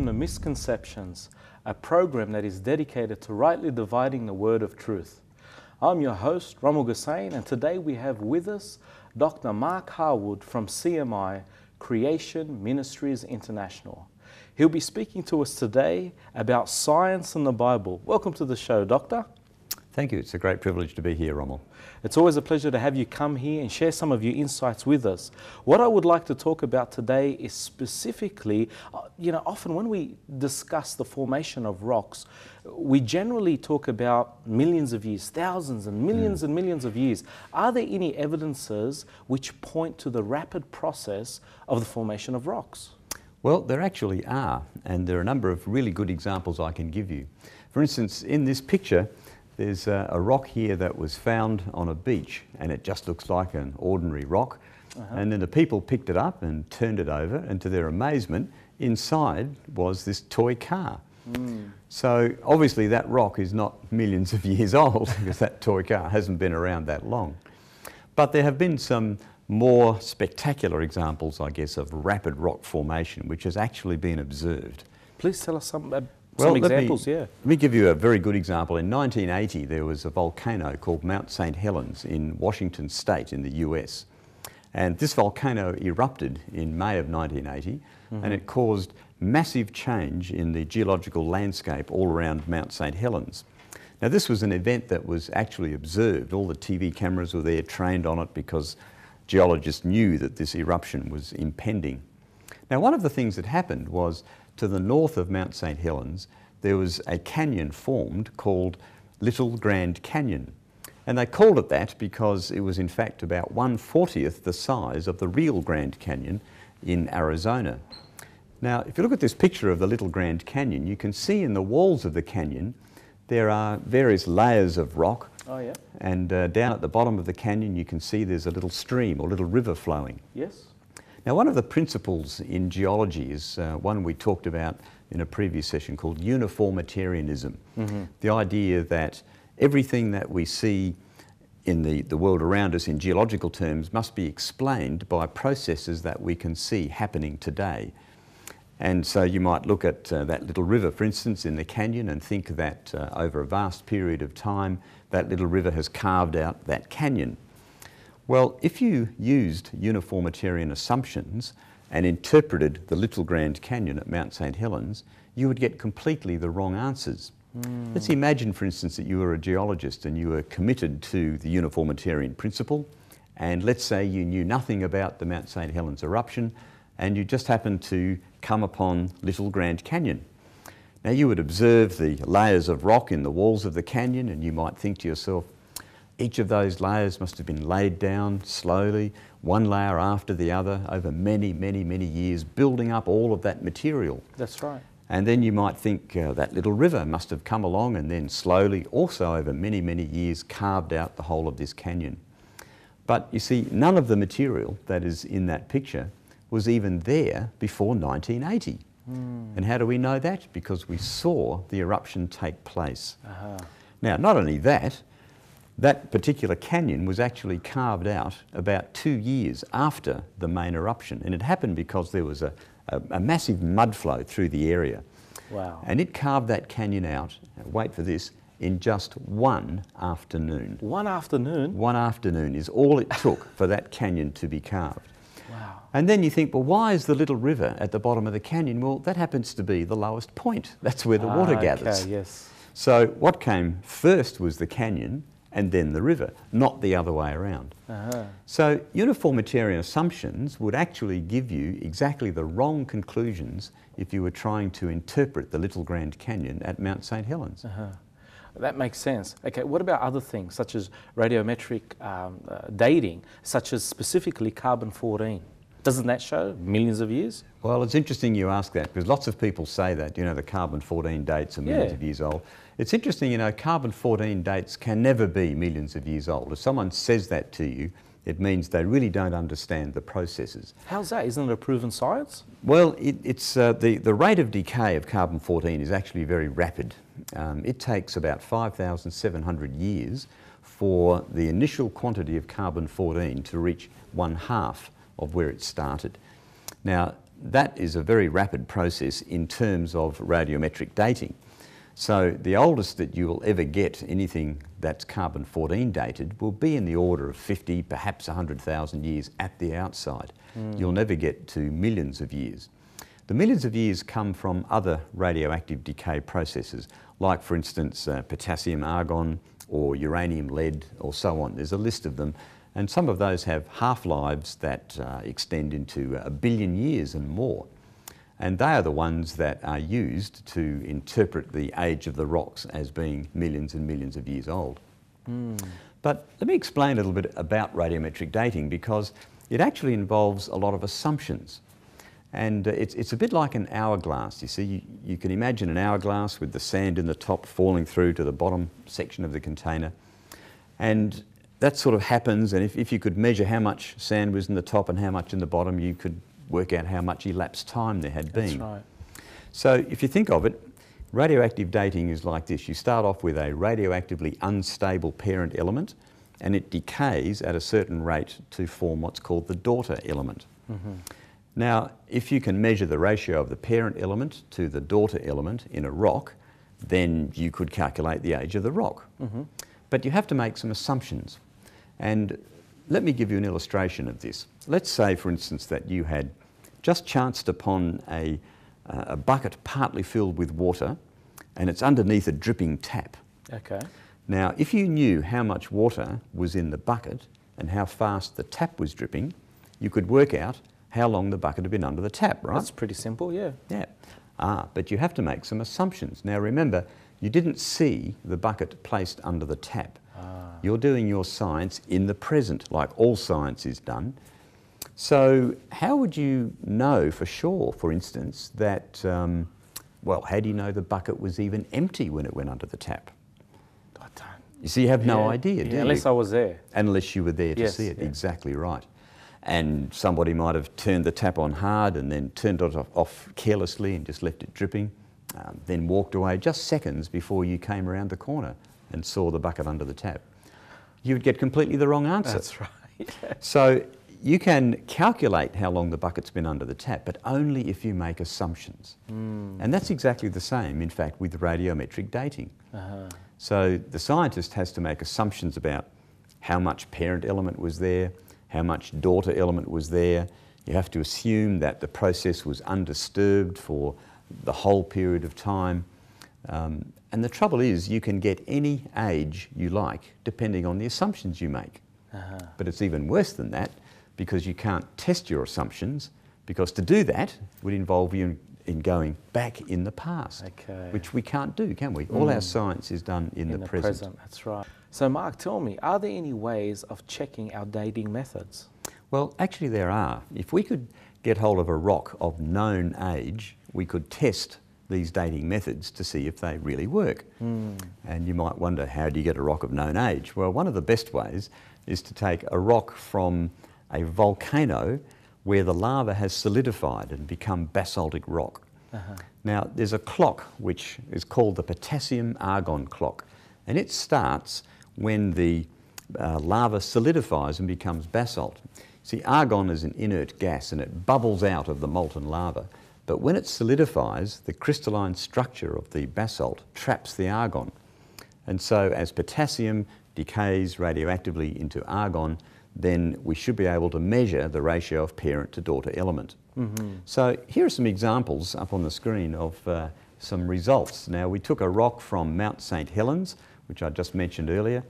welcome to Misconceptions, a program that is dedicated to rightly dividing the word of truth. I'm your host, Ramil Hussain, and today we have with us Dr. Mark Harwood from CMI, Creation Ministries International. He'll be speaking to us today about science and the Bible. Welcome to the show, Doctor. Thank you. It's a great privilege to be here, Rommel. It's always a pleasure to have you come here and share some of your insights with us. What I would like to talk about today is specifically, often when we discuss the formation of rocks, we generally talk about millions of years, thousands and millions of years. Are there any evidences which point to the rapid process of the formation of rocks? Well, there actually are, and there are a number of really good examples I can give you. For instance, in this picture, there's a rock here that was found on a beach, and it just looks like an ordinary rock. And then the people picked it up and turned it over, and to their amazement, inside was this toy car. So obviously that rock is not millions of years old, because that toy car hasn't been around that long. But there have been some more spectacular examples, I guess, of rapid rock formation, which has actually been observed. Please tell us some examples. yeah. Let me give you a very good example. In 1980, there was a volcano called Mount St. Helens in Washington State in the US. And this volcano erupted in May of 1980, and it caused massive change in the geological landscape all around Mount St. Helens. Now, this was an event that was actually observed. All the TV cameras were there, trained on it, because geologists knew that this eruption was impending. Now, one of the things that happened was, to the north of Mount St. Helens, there was a canyon formed called Little Grand Canyon. And they called it that because it was in fact about 1/40th the size of the real Grand Canyon in Arizona. Now, if you look at this picture of the Little Grand Canyon, you can see in the walls of the canyon there are various layers of rock. Oh, yeah. And down at the bottom of the canyon you can see there's a little stream or little river flowing. Yes. Now, one of the principles in geology is one we talked about in a previous session called uniformitarianism. The idea that everything that we see in the world around us in geological terms must be explained by processes that we can see happening today. And so you might look at that little river, for instance, in the canyon, and think that over a vast period of time, that little river has carved out that canyon. Well, if you used uniformitarian assumptions and interpreted the Little Grand Canyon at Mount St. Helens, you would get completely the wrong answers. Let's imagine, for instance, that you were a geologist and you were committed to the uniformitarian principle, and let's say you knew nothing about the Mount St. Helens eruption, and you just happened to come upon Little Grand Canyon. Now, you would observe the layers of rock in the walls of the canyon, and you might think to yourself, each of those layers must have been laid down slowly, one layer after the other, over many, many, many years, building up all of that material. That's right. And then you might think that little river must have come along and then slowly, also over many, many years, carved out the whole of this canyon. But you see, none of the material that is in that picture was even there before 1980. And how do we know that? Because we saw the eruption take place. Now, not only that, that particular canyon was actually carved out about 2 years after the main eruption, and it happened because there was a massive mud flow through the area. Wow. And it carved that canyon out, wait for this, in just one afternoon. One afternoon? One afternoon is all it took for that canyon to be carved. Wow. And then you think, well, why is the little river at the bottom of the canyon? Well, that happens to be the lowest point. That's where the water gathers. Okay, yes. So what came first was the canyon, and then the river, not the other way around. So uniformitarian assumptions would actually give you exactly the wrong conclusions if you were trying to interpret the Little Grand Canyon at Mount St. Helens. That makes sense. Okay, what about other things such as radiometric dating, such as specifically carbon-14? Doesn't that show millions of years? Well, it's interesting you ask that, because lots of people say that, the carbon-14 dates are millions of years old. It's interesting, carbon-14 dates can never be millions of years old. If someone says that to you, it means they really don't understand the processes. How's that? Isn't it a proven science? Well, it's the rate of decay of carbon-14 is actually very rapid. It takes about 5,700 years for the initial quantity of carbon-14 to reach 1/2 of where it started. Now, that is a very rapid process in terms of radiometric dating. So the oldest that you will ever get anything that's carbon-14 dated will be in the order of 50, perhaps 100,000 years at the outside. You'll never get to millions of years. The millions of years come from other radioactive decay processes, like for instance potassium argon or uranium lead or so on. There's a list of them, and some of those have half-lives that extend into 1 billion years and more. And they are the ones that are used to interpret the age of the rocks as being millions and millions of years old. But let me explain a little bit about radiometric dating, because it actually involves a lot of assumptions. And it's a bit like an hourglass. You see, you can imagine an hourglass with the sand in the top falling through to the bottom section of the container. And that sort of happens, and if you could measure how much sand was in the top and how much in the bottom, you could work out how much elapsed time there had been. That's right. So if you think of it, radioactive dating is like this. You start off with a radioactively unstable parent element, and it decays at a certain rate to form what's called the daughter element. Now, if you can measure the ratio of the parent element to the daughter element in a rock, then you could calculate the age of the rock. But you have to make some assumptions. And let me give you an illustration of this. Let's say, for instance, that you had just chanced upon a bucket partly filled with water, and it's underneath a dripping tap. Okay. Now, if you knew how much water was in the bucket and how fast the tap was dripping, you could work out how long the bucket had been under the tap, right? That's pretty simple, yeah. Yeah. But you have to make some assumptions. Now remember, you didn't see the bucket placed under the tap. You're doing your science in the present, like all science is done. So how would you know for sure, for instance, that, well, how do you know the bucket was even empty when it went under the tap? I don't. You see, you have no idea, do you? Unless I was there. Unless you were there to see it, exactly right. And somebody might have turned the tap on hard and then turned it off carelessly and just left it dripping, then walked away just seconds before you came around the corner and saw the bucket under the tap. You would get completely the wrong answer. That's right. Yeah. So you can calculate how long the bucket's been under the tap, but only if you make assumptions. And that's exactly the same, in fact, with radiometric dating. So the scientist has to make assumptions about how much parent element was there, how much daughter element was there. You have to assume that the process was undisturbed for the whole period of time. And the trouble is, you can get any age you like depending on the assumptions you make. But it's even worse than that, because you can't test your assumptions, because to do that would involve you in going back in the past, which we can't do, can we? All our science is done in the present. That's right. So Mark, tell me, are there any ways of checking our dating methods? Well, actually there are. If we could get hold of a rock of known age, we could test these dating methods to see if they really work. And you might wonder, how do you get a rock of known age? Well, one of the best ways is to take a rock from a volcano where the lava has solidified and become basaltic rock. Now, there's a clock which is called the potassium argon clock, and it starts when the lava solidifies and becomes basalt. See, argon is an inert gas and it bubbles out of the molten lava. But when it solidifies, the crystalline structure of the basalt traps the argon. And so as potassium decays radioactively into argon, then we should be able to measure the ratio of parent to daughter element. So here are some examples up on the screen of some results. Now, we took a rock from Mount St. Helens, which I just mentioned earlier,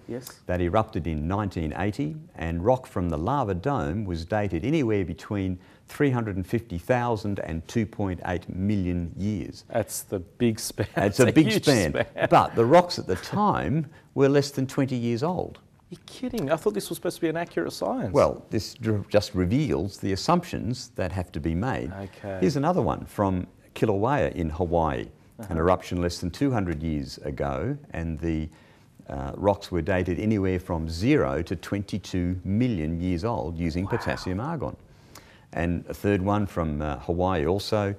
that erupted in 1980, and rock from the lava dome was dated anywhere between 350,000 and 2.8 million years. That's the big span. It's a big span. But the rocks at the time were less than 20 years old. You're kidding. I thought this was supposed to be an accurate science. Well, this just reveals the assumptions that have to be made. Here's another one from Kilauea in Hawaii, an eruption less than 200 years ago, and the rocks were dated anywhere from 0 to 22 million years old using potassium argon. And a third one from Hawaii also,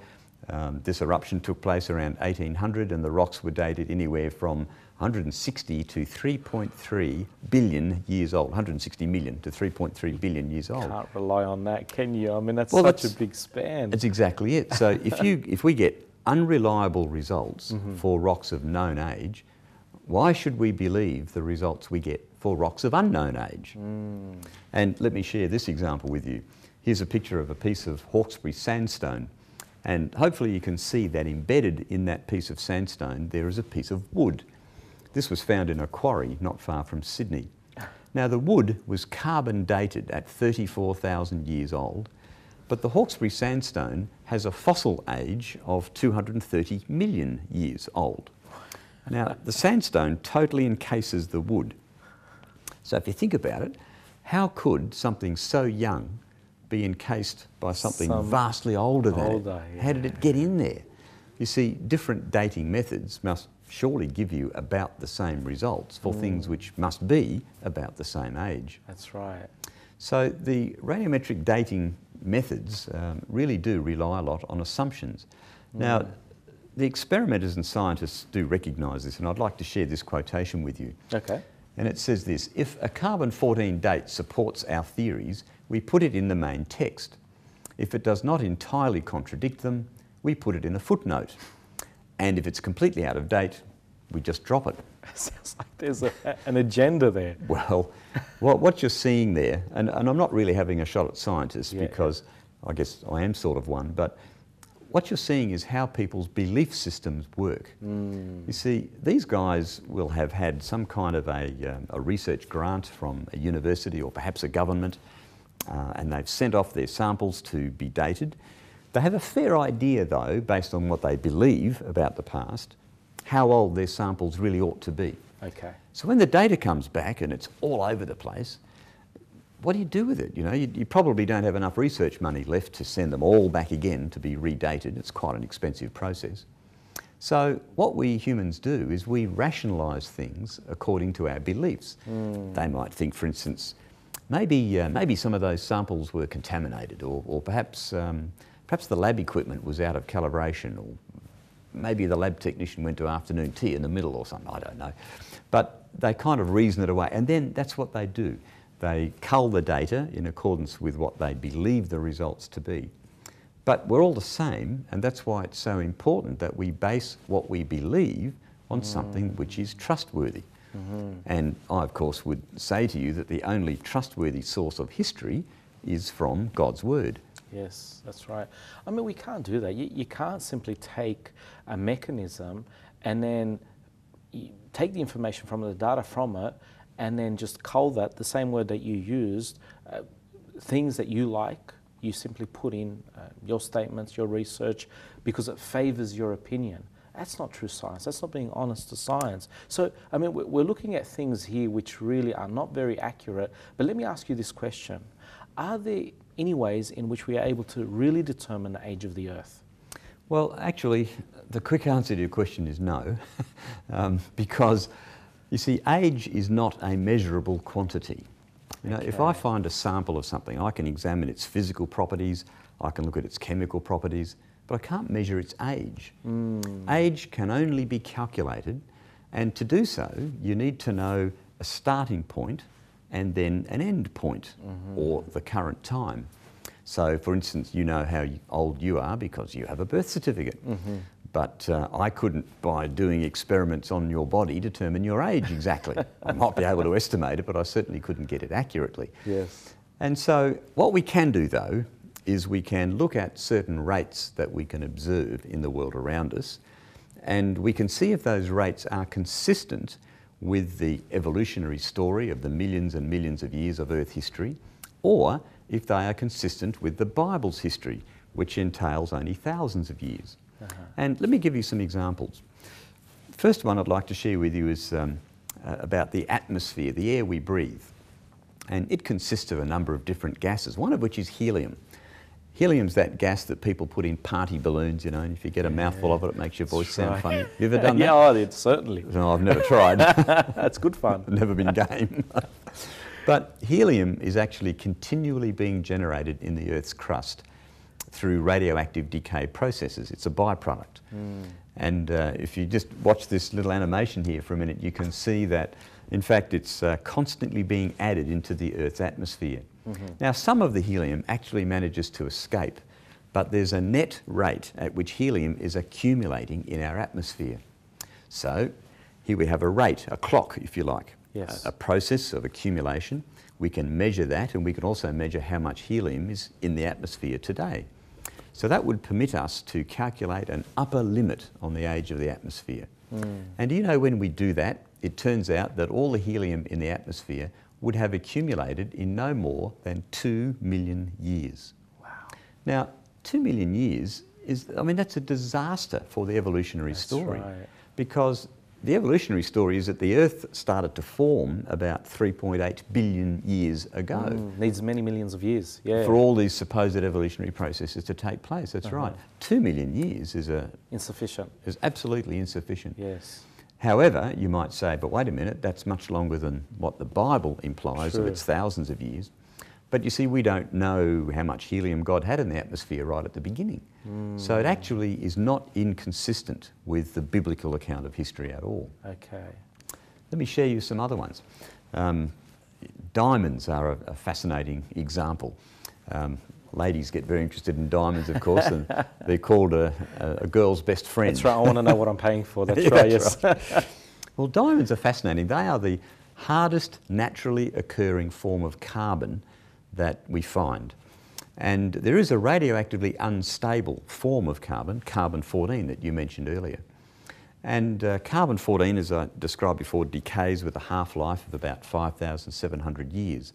This eruption took place around 1800 and the rocks were dated anywhere from 160 to 3.3 billion years old, 160 million to 3.3 billion years old. Can't rely on that, can you? I mean, that's Well, such a big span. That's exactly it. So if we get unreliable results for rocks of known age, why should we believe the results we get for rocks of unknown age? And let me share this example with you. Here's a picture of a piece of Hawkesbury sandstone, and hopefully you can see that embedded in that piece of sandstone there is a piece of wood. This was found in a quarry not far from Sydney. Now the wood was carbon dated at 34,000 years old, but the Hawkesbury sandstone has a fossil age of 230 million years old. Now the sandstone totally encases the wood. So if you think about it, how could something so young be encased by something vastly older than it? Yeah. How did it get in there? You see, different dating methods must surely give you about the same results for things which must be about the same age. That's right. So the radiometric dating methods really do rely a lot on assumptions. Now, the experimenters and scientists do recognise this, and I'd like to share this quotation with you. Okay. And it says this: if a carbon-14 date supports our theories, we put it in the main text. If it does not entirely contradict them, we put it in a footnote. And if it's completely out of date, we just drop it. It sounds like there's an agenda there. Well, what you're seeing there, and I'm not really having a shot at scientists because I guess I am sort of one, but what you're seeing is how people's belief systems work. You see, these guys will have had some kind of a research grant from a university or perhaps a government, and they've sent off their samples to be dated. They have a fair idea, though, based on what they believe about the past, how old their samples really ought to be. Okay. So when the data comes back and it's all over the place, what do you do with it? You know, you probably don't have enough research money left to send them all back again to be redated. It's quite an expensive process. So what we humans do is we rationalise things according to our beliefs. They might think, for instance, maybe some of those samples were contaminated, or perhaps the lab equipment was out of calibration, or maybe the lab technician went to afternoon tea in the middle or something, I don't know. But they kind of reason it away, and then that's what they do. They cull the data in accordance with what they believe the results to be. But we're all the same, and that's why it's so important that we base what we believe on something which is trustworthy. And I, of course, would say to you that the only trustworthy source of history is from God's Word. Yes, that's right. I mean, we can't do that. You can't simply take a mechanism and then take the information from the data from it and then just cull that, the same word that you used, things that you like, you simply put in your statements, your research, because it favours your opinion. That's not true science. That's not being honest to science. So, I mean, we're looking at things here which really are not very accurate. But let me ask you this question. Are there any ways in which we are able to really determine the age of the Earth? Well, actually, the quick answer to your question is no, because, you see, age is not a measurable quantity. You know, if I find a sample of something, I can examine its physical properties, I can look at its chemical properties, but I can't measure its age. Age can only be calculated, and to do so, you need to know a starting point and then an end point, or the current time. So, for instance, you know how old you are because you have a birth certificate. But I couldn't, by doing experiments on your body, determine your age exactly. I might be able to estimate it, but I certainly couldn't get it accurately. Yes. And so what we can do, though, is we can look at certain rates that we can observe in the world around us, and we can see if those rates are consistent with the evolutionary story of the millions and millions of years of Earth history, or if they are consistent with the Bible's history, which entails only thousands of years. And let me give you some examples. First one I'd like to share with you is about the atmosphere, the air we breathe. And it consists of a number of different gases, one of which is helium. Helium's that gas that people put in party balloons, you know, and if you get a mouthful of it, it makes your voice sound funny. You ever done that? Yeah, I did, certainly. No, I've never tried. That's good fun. Never been game. But helium is actually continually being generated in the Earth's crust. through radioactive decay processes. It's a byproduct. And if you just watch this little animation here for a minute, you can see that, in fact, it's constantly being added into the Earth's atmosphere. Now, some of the helium actually manages to escape, but there's a net rate at which helium is accumulating in our atmosphere. So here we have a rate, a clock, if you like, Yes. a process of accumulation. We can measure that, and we can also measure how much helium is in the atmosphere today. So that would permit us to calculate an upper limit on the age of the atmosphere. And do you know, when we do that, it turns out that all the helium in the atmosphere would have accumulated in no more than 2 million years. Wow. Now, 2 million years is, I mean, that's a disaster for the evolutionary story. Right. Because the evolutionary story is that the Earth started to form about 3.8 billion years ago. Needs many millions of years, yeah. For all these supposed evolutionary processes to take place, that's right. 2 million years is Insufficient. is absolutely insufficient. Yes. However, you might say, but wait a minute, that's much longer than what the Bible implies of True. its thousands of years. But you see, we don't know how much helium God had in the atmosphere right at the beginning. So it actually is not inconsistent with the biblical account of history at all. Okay. Let me share you some other ones. Diamonds are a fascinating example. Ladies get very interested in diamonds, of course, and they're called a girl's best friend. That's right, I want to know what I'm paying for. That's Yeah, right, that's yes. right. Well, diamonds are fascinating. They are the hardest naturally occurring form of carbon that we find. And there is a radioactively unstable form of carbon, carbon-14, that you mentioned earlier. And carbon-14, as I described before, decays with a half-life of about 5,700 years.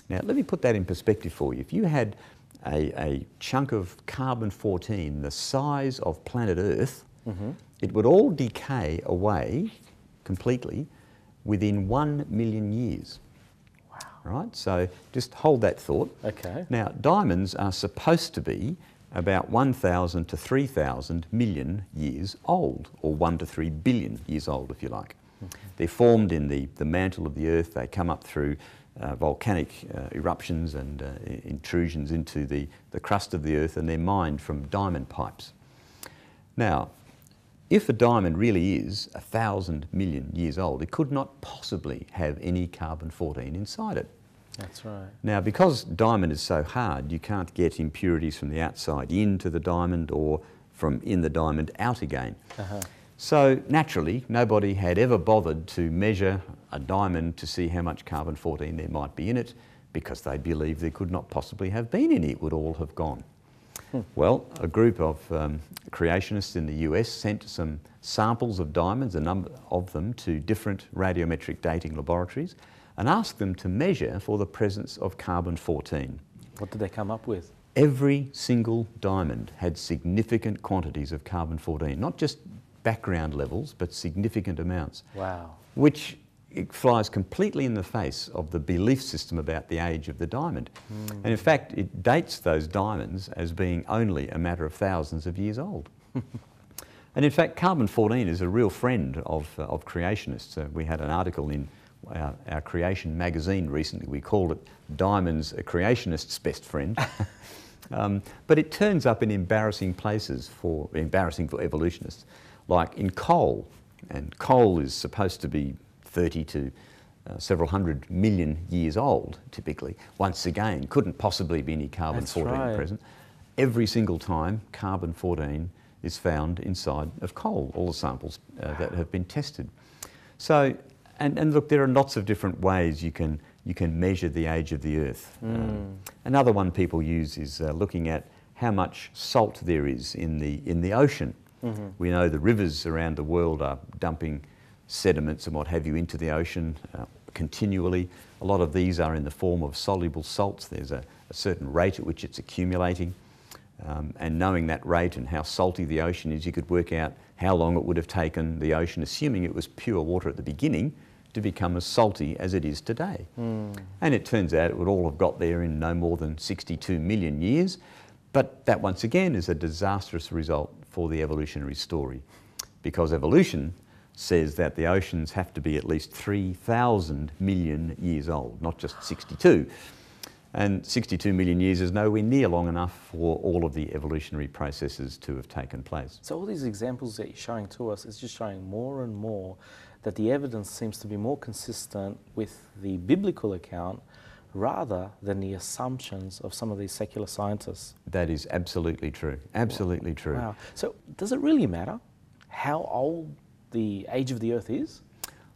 Now, let me put that in perspective for you. If you had a chunk of carbon-14 the size of planet Earth, it would all decay away completely within 1 million years. Right? So just hold that thought. Okay. Now, diamonds are supposed to be about 1,000 to 3,000 million years old, or 1 to 3 billion years old, if you like. They're formed in the mantle of the Earth. They come up through volcanic eruptions and intrusions into the crust of the Earth, and they're mined from diamond pipes. Now, if a diamond really is 1,000 million years old, it could not possibly have any carbon-14 inside it. That's right. Now, because diamond is so hard, you can't get impurities from the outside into the diamond or from in the diamond out again. So naturally, nobody had ever bothered to measure a diamond to see how much carbon-14 there might be in it, because they believed there could not possibly have been any. It would all have gone. Well, a group of creationists in the US sent some samples of diamonds, a number of them, to different radiometric dating laboratories, and asked them to measure for the presence of carbon-14. What did they come up with? Every single diamond had significant quantities of carbon-14, not just background levels, but significant amounts. Wow. Which it flies completely in the face of the belief system about the age of the diamond. And in fact, it dates those diamonds as being only a matter of thousands of years old. And in fact, carbon-14 is a real friend of creationists. We had an article in our creation magazine recently. We called it Diamonds, a Creationist's Best Friend. But it turns up in embarrassing places embarrassing for evolutionists, like in coal. And coal is supposed to be 30 to several hundred million years old, typically. Once again, couldn't possibly be any carbon-14 present. Every single time, carbon-14 is found inside of coal, all the samples that have been tested. So, and look, there are lots of different ways you can measure the age of the Earth. Another one people use is looking at how much salt there is in the ocean. We know the rivers around the world are dumping sediments and what have you into the ocean continually. A lot of these are in the form of soluble salts. There's a certain rate at which it's accumulating. And knowing that rate and how salty the ocean is, you could work out how long it would have taken the ocean, assuming it was pure water at the beginning, to become as salty as it is today. And it turns out it would all have got there in no more than 62 million years. But that, once again, is a disastrous result for the evolutionary story, because evolution says that the oceans have to be at least 3,000 million years old, not just 62. And 62 million years is nowhere near long enough for all of the evolutionary processes to have taken place. So all these examples that you're showing to us is just showing more and more that the evidence seems to be more consistent with the biblical account rather than the assumptions of some of these secular scientists. That is absolutely true. Absolutely true. Wow. So does it really matter how old the age of the earth is?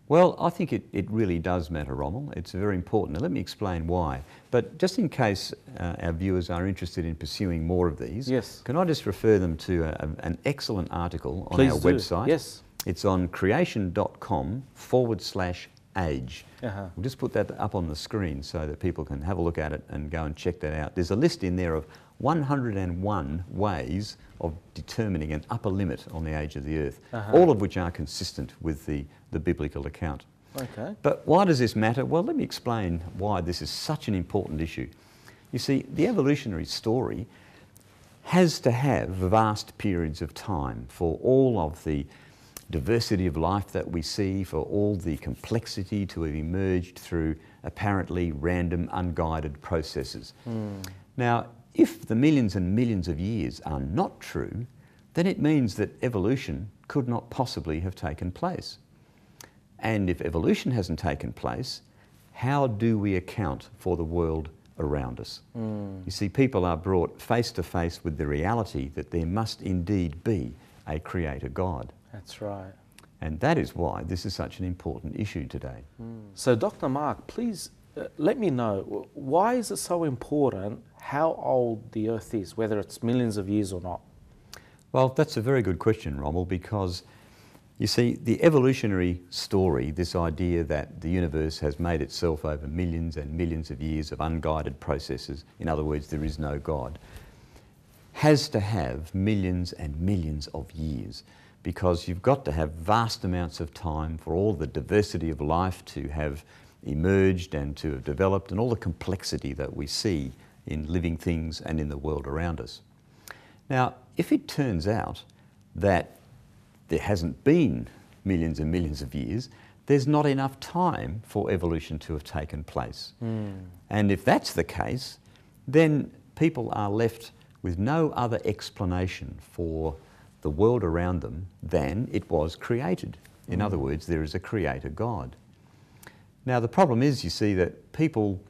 Well, I think it really does matter, Rommel. It's very important. Now, let me explain why. But just in case our viewers are interested in pursuing more of these, yes, can I just refer them to an excellent article on Please our do. website? Yes. It's on creation.com/age. We'll just put that up on the screen so that people can have a look at it and go and check that out. There's a list in there of 101 ways of determining an upper limit on the age of the earth, all of which are consistent with the biblical account. Okay. But why does this matter? Well, let me explain why this is such an important issue. You see, the evolutionary story has to have vast periods of time for all of the diversity of life that we see, for all the complexity to have emerged through apparently random, unguided processes. Now, if the millions and millions of years are not true, then it means that evolution could not possibly have taken place. And if evolution hasn't taken place, how do we account for the world around us? You see, people are brought face to face with the reality that there must indeed be a creator God. That's right. And that is why this is such an important issue today. So Dr. Mark, please let me know, why is it so important how old the earth is, whether it's millions of years or not? Well, that's a very good question, Rommel, because you see, the evolutionary story, this idea that the universe has made itself over millions and millions of years of unguided processes, in other words, there is no God, has to have millions and millions of years, because you've got to have vast amounts of time for all the diversity of life to have emerged and to have developed, and all the complexity that we see in living things and in the world around us. Now, if it turns out that there hasn't been millions and millions of years, there's not enough time for evolution to have taken place. And if that's the case, then people are left with no other explanation for the world around them than it was created. In other words, there is a creator God. Now, the problem is, you see, that people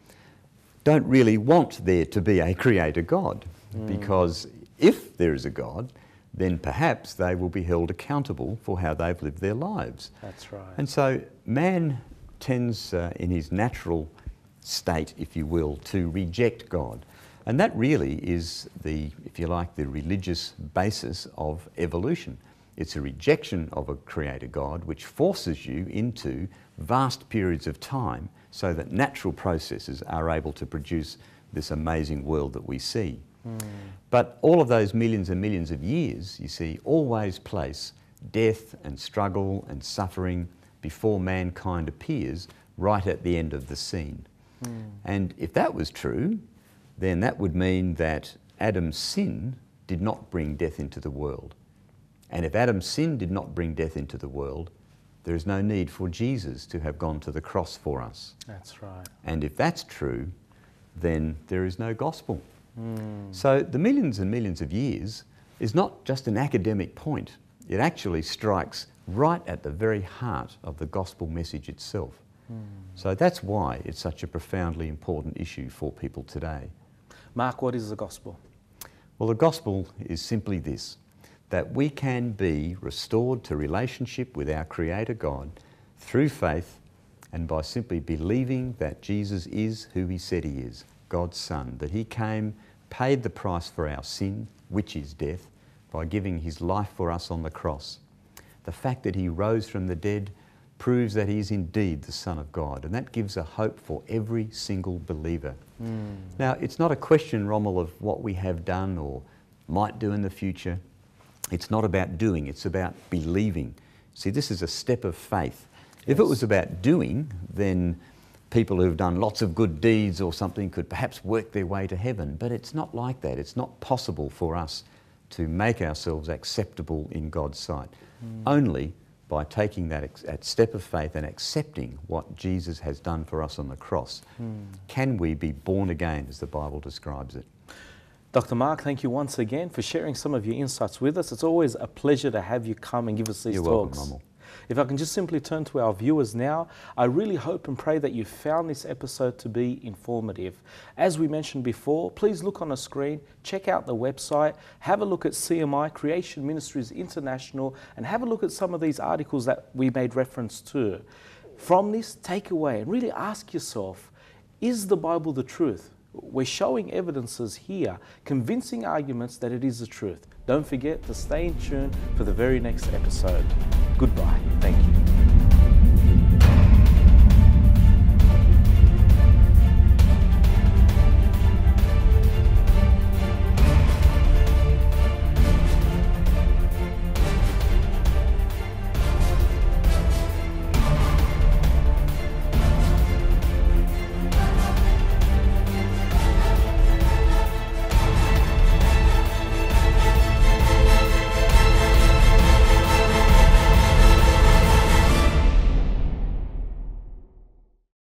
don't really want there to be a creator God, because if there is a God, then perhaps they will be held accountable for how they've lived their lives. That's right. And so man tends, in his natural state, if you will, to reject God. And that really is the, if you like, the religious basis of evolution. It's a rejection of a creator God which forces you into vast periods of time so that natural processes are able to produce this amazing world that we see. But all of those millions and millions of years, you see, always place death and struggle and suffering before mankind appears right at the end of the scene. And if that was true, then that would mean that Adam's sin did not bring death into the world. And if Adam's sin did not bring death into the world, there is no need for Jesus to have gone to the cross for us. That's right. And if that's true, then there is no gospel. So the millions and millions of years is not just an academic point. It actually strikes right at the very heart of the gospel message itself. So that's why it's such a profoundly important issue for people today. Mark, what is the gospel? Well, the gospel is simply this, that we can be restored to relationship with our Creator God through faith and by simply believing that Jesus is who He said He is, God's Son, that He came, paid the price for our sin, which is death, by giving His life for us on the cross. The fact that He rose from the dead proves that He is indeed the Son of God, and that gives a hope for every single believer. Now, it's not a question, Rommel, of what we have done or might do in the future. It's not about doing, it's about believing. See, this is a step of faith. If it was about doing, then people who've done lots of good deeds or something could perhaps work their way to heaven, but it's not like that. It's not possible for us to make ourselves acceptable in God's sight. Only by taking that step of faith and accepting what Jesus has done for us on the cross, can we be born again, as the Bible describes it. Dr. Mark, thank you once again for sharing some of your insights with us. It's always a pleasure to have you come and give us these You're talks. welcome, Rommel. If I can just simply turn to our viewers now, I really hope and pray that you found this episode to be informative. As we mentioned before, please look on the screen, check out the website, have a look at CMI, Creation Ministries International, and have a look at some of these articles that we made reference to. From this, take away and really ask yourself, is the Bible the truth? We're showing evidences here, convincing arguments that it is the truth. Don't forget to stay in tune for the very next episode. Goodbye. Thank you.